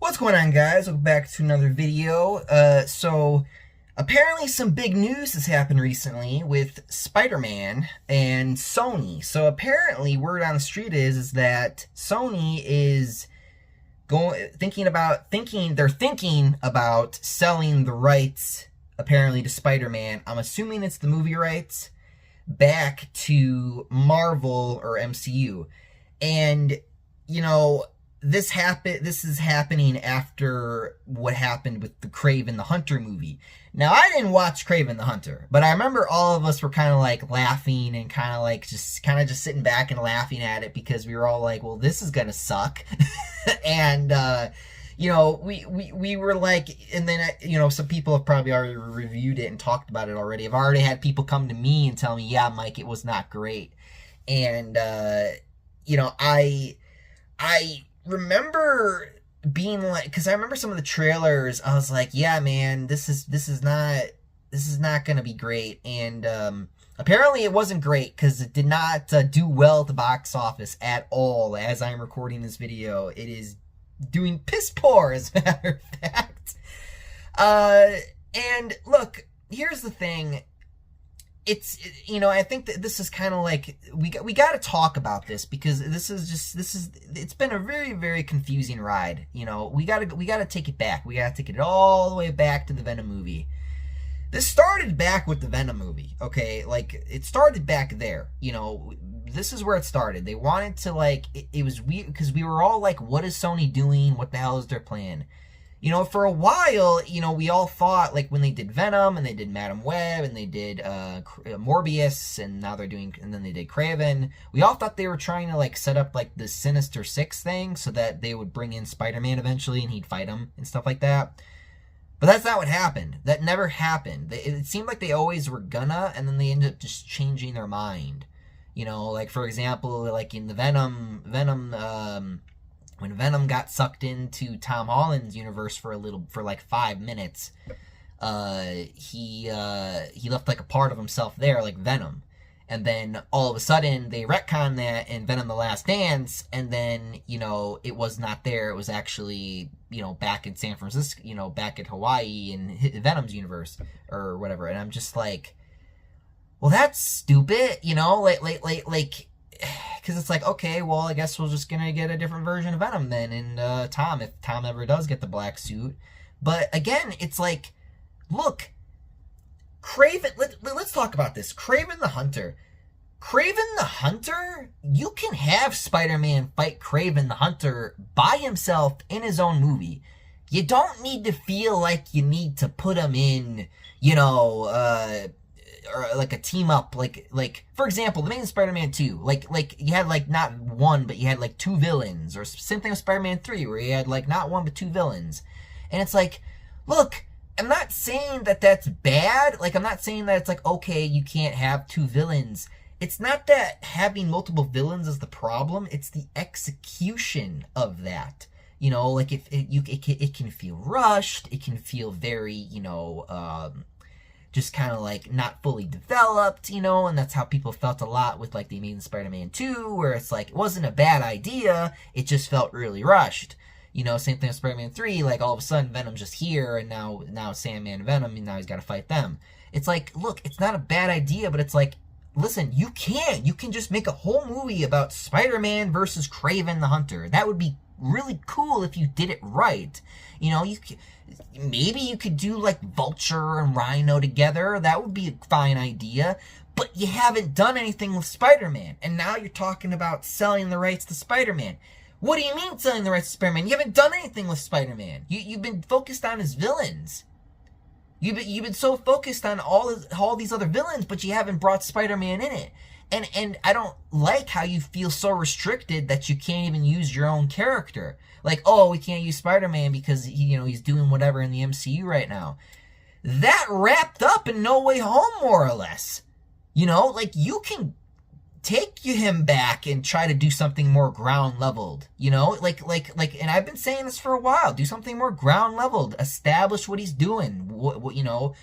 What's going on, guys? Welcome back to another video. So apparently some big news has happened recently with Spider-Man and Sony. So apparently word on the street is that Sony is thinking about selling the rights apparently to Spider-Man. I'm assuming it's the movie rights back to Marvel or MCU. And this is happening after what happened with the Kraven the Hunter movie. Now, I didn't watch Kraven the Hunter, but I remember all of us were kind of like laughing and kind of just sitting back and laughing at it because we were all like, well, this is gonna suck. And we were like, and then some people have probably already reviewed it and talked about it already. I've already had people come to me and tell me, yeah, Mike, it was not great. And I remember being like, because I remember some of the trailers, I was like, yeah, man, this is not gonna be great. And apparently it wasn't great because it did not do well at the box office at all. As I'm recording this video, it is doing piss poor, as a matter of fact. And look, here's the thing. I think that this is kind of like, we got to talk about this because it's been a very, very confusing ride. We got to take it back. We got to take it all the way back to the Venom movie. This started back with the Venom movie, okay? Like, it started back there. This is where it started. They wanted to, it was weird because we were all like, what is Sony doing? What the hell is their plan? For a while, we all thought, like, when they did Venom, and they did Madam Webb, and they did Morbius, and then they did Kraven, we all thought they were trying to, set up, the Sinister Six thing, so that they would bring in Spider-Man eventually, and he'd fight him, and stuff like that. But that's not what happened. That never happened. It seemed like they always were gonna, and then they ended up just changing their mind. For example, in the Venom, when Venom got sucked into Tom Holland's universe for 5 minutes, he left a part of himself there, like Venom. And then all of a sudden they retconned that in Venom: The Last Dance, and then, it was not there. It was actually, back in San Francisco, back at Hawaii in Venom's universe or whatever. And I'm just like, well, that's stupid, because it's like, okay, well, I guess we're just gonna get a different version of Venom then, and Tom, if Tom ever does get the black suit. But again, it's like, look, Kraven, let's talk about this. Kraven the Hunter. Kraven the Hunter, you can have Spider-Man fight Kraven the Hunter by himself in his own movie. You don't need to feel like you need to put him in, or a team up, for example, the main Spider-Man 2, you had not one, but you had 2 villains, or same thing with Spider-Man 3, where you had not one but 2 villains. And it's like, look, I'm not saying that that's bad, I'm not saying that it's okay, you can't have 2 villains. It's not that having multiple villains is the problem, it's the execution of that. If it can feel rushed, it can feel very, just kind of not fully developed, and that's how people felt a lot with the Amazing Spider-Man 2, where it's it wasn't a bad idea, it just felt really rushed. Same thing with Spider-Man 3, all of a sudden Venom's just here, and now Sandman and Venom, and now he's got to fight them. It's look, it's not a bad idea, but it's listen, you can just make a whole movie about Spider-Man versus Kraven the Hunter. That would be really cool if you did it right. Maybe you could do Vulture and Rhino together. That would be a fine idea. But you haven't done anything with Spider-Man. And now you're talking about selling the rights to Spider-Man. What do you mean selling the rights to Spider-Man? You haven't done anything with Spider-Man. You've been focused on his villains. You've been so focused on all these other villains, but you haven't brought Spider-Man in it. And I don't like how you feel so restricted that you can't even use your own character. Oh, we can't use Spider-Man because he's doing whatever in the MCU right now. That wrapped up in No Way Home, more or less. You can take him back and try to do something more ground leveled. And I've been saying this for a while. Do something more ground leveled. Establish what he's doing. What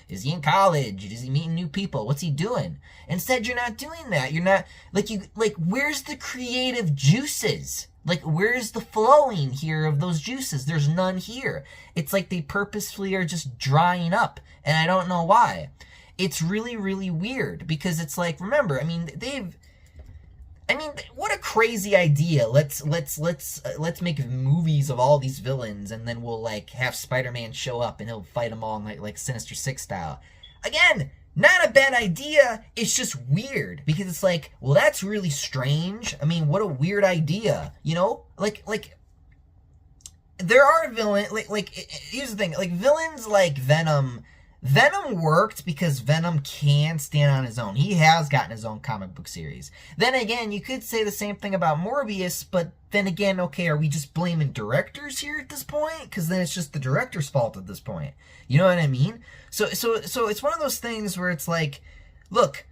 is he in college? Is he meeting new people? What's he doing? Instead, you're not doing that. You're not where's the creative juices? Like, where's the flowing here of those juices? There's none here. It's like they purposefully are just drying up, and I don't know why. It's really, really weird, because it's like, remember, I mean, what a crazy idea. Let's make movies of all these villains, and then we'll, like, have Spider-Man show up, and he'll fight them all in, like Sinister Six style. Again, not a bad idea, it's just weird, because it's like, well, that's really strange. I mean, what a weird idea, you know? Like, there are villains, here's the thing, like, villains like Venom worked because Venom can stand on his own. He has gotten his own comic book series. Then again, you could say the same thing about Morbius, but then again, okay, are we just blaming directors here at this point? Because then it's just the director's fault at this point. You know what I mean? So it's one of those things where it's like, look,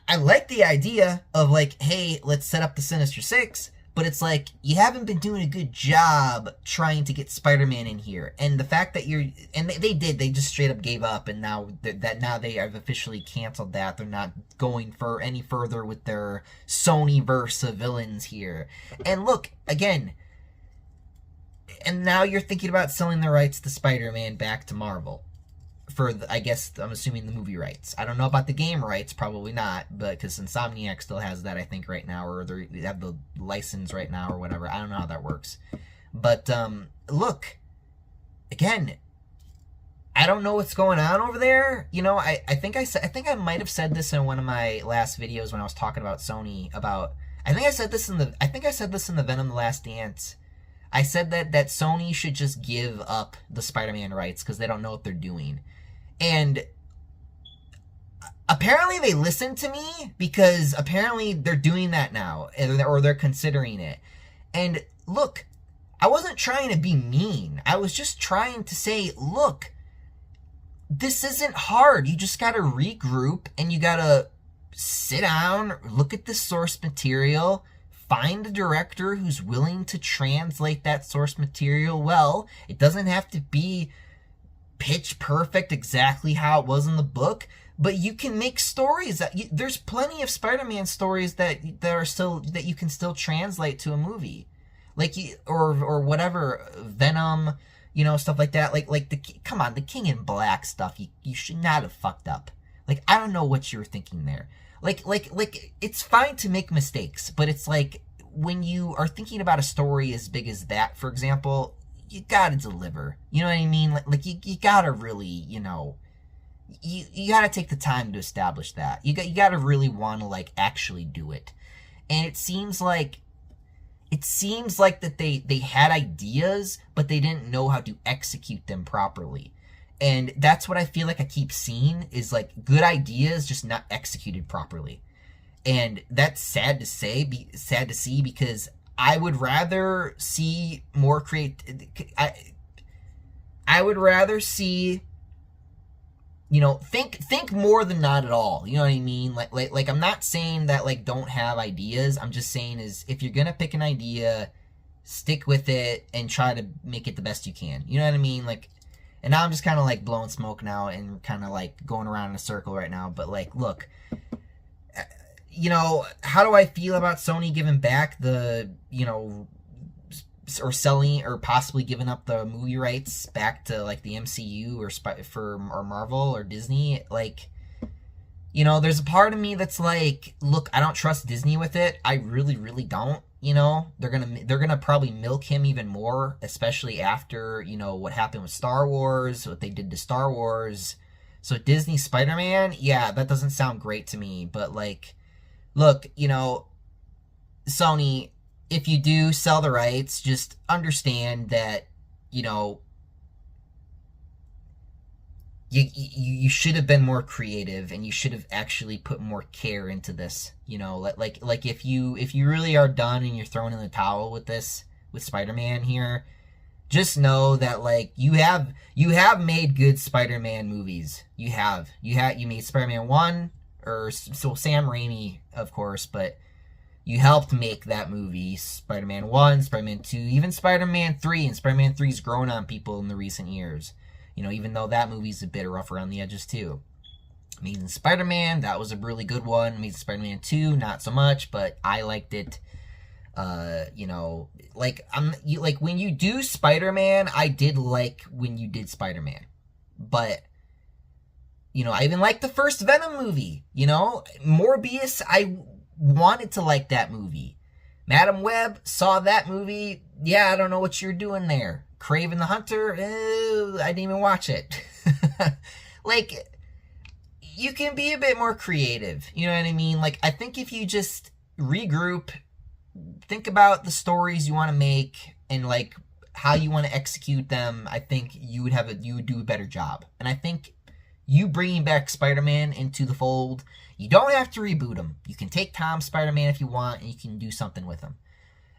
I like the idea of, like, hey, let's set up the Sinister Six, but it's like, you haven't been doing a good job trying to get Spider-Man in here. And the fact that they just straight up gave up, and now they have officially canceled that. They're not going for any further with their Sony verse of villains here. And look, again, and now you're thinking about selling the rights to Spider-Man back to Marvel. For, I guess, I'm assuming the movie rights. I don't know about the game rights, probably not, but because Insomniac still has that, I think, right now, or they have the license right now, or whatever. I don't know how that works. But, look, again, I don't know what's going on over there. You know, I think I might have said this in one of my last videos when I was talking about Sony, I think I said this in the Venom The Last Dance. I said that Sony should just give up the Spider-Man rights because they don't know what they're doing. And apparently they listened to me, because apparently they're doing that now, or they're considering it. And look, I wasn't trying to be mean. I was just trying to say, look, this isn't hard. You just gotta regroup, and you gotta sit down, look at the source material, find a director who's willing to translate that source material well. It doesn't have to be pitch perfect exactly how it was in the book, but you can make stories there's plenty of Spider-Man stories that you can still translate to a movie, like, or whatever, Venom, you know, stuff like that. Come on, the King in Black stuff, you should not have fucked up. Like, I don't know what you were thinking there. Like, it's fine to make mistakes, but it's like, when you are thinking about a story as big as that, for example, you gotta deliver. You know what I mean? Like you gotta really, you know, you gotta take the time to establish that. You gotta really want to, like, actually do it. And it seems like that they had ideas, but they didn't know how to execute them properly. And that's what I feel like I keep seeing, is, like, good ideas just not executed properly. And that's sad to see, because I would rather see more I would rather see, you know, think more than not at all. You know what I mean? Like I'm not saying that, like, don't have ideas. I'm just saying is, if you're gonna pick an idea, stick with it and try to make it the best you can. You know what I mean? Like, and now I'm just kind of, like, blowing smoke now and kind of, like, going around in a circle right now. But, like, look, you know, how do I feel about Sony giving back the, you know, or selling, or possibly giving up the movie rights back to, like, the MCU or Marvel or Disney? Like, you know, there's a part of me that's like, look, I don't trust Disney with it. I really, really don't. You know, they're gonna probably milk him even more, especially after, you know, what happened with Star Wars, what they did to Star Wars. So Disney Spider-Man, yeah, that doesn't sound great to me. But, like, look, you know, Sony, if you do sell the rights, just understand that, you know, you should have been more creative, and you should have actually put more care into this. You know, like if you really are done and you're throwing in the towel with this, with Spider-Man here, just know that, like, you have made good Spider-Man movies. You made Spider-Man 1, or so Sam Raimi, of course, but you helped make that movie. Spider-Man 1, Spider-Man 2, even Spider-Man 3, and Spider-Man 3's grown on people in the recent years. You know, even though that movie's a bit rough around the edges too. Amazing Spider-Man, that was a really good one. Amazing Spider-Man 2, not so much, but I liked it. You know, like like when you do Spider-Man, I did like when you did Spider-Man, but you know, I even liked the first Venom movie. You know, Morbius, I wanted to like that movie. Madam Webb, saw that movie. Yeah, I don't know what you're doing there. Kraven the Hunter, I didn't even watch it. Like, you can be a bit more creative. You know what I mean? Like, I think if you just regroup, think about the stories you want to make, and like how you want to execute them, I think you would do a better job. And I think you bringing back Spider-Man into the fold, you don't have to reboot him. You can take Tom's Spider-Man if you want, and you can do something with him.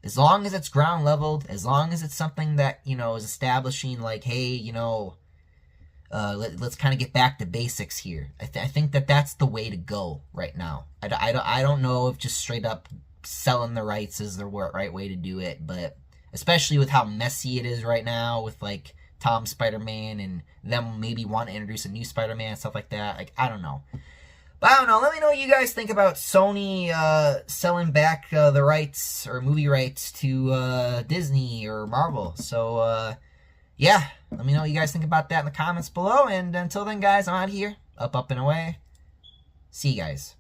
As long as it's ground leveled, as long as it's something that, you know, is establishing like, hey, you know, let's kind of get back to basics here. I think that's the way to go right now. I don't know if just straight up selling the rights is the right way to do it, but especially with how messy it is right now with like Tom Spider-Man and them maybe want to introduce a new Spider-Man and stuff like that. Like, I don't know. But I don't know. Let me know what you guys think about Sony selling back the rights or movie rights to Disney or Marvel. So, yeah. Let me know what you guys think about that in the comments below. And until then, guys, I'm out here. Up, and away. See you guys.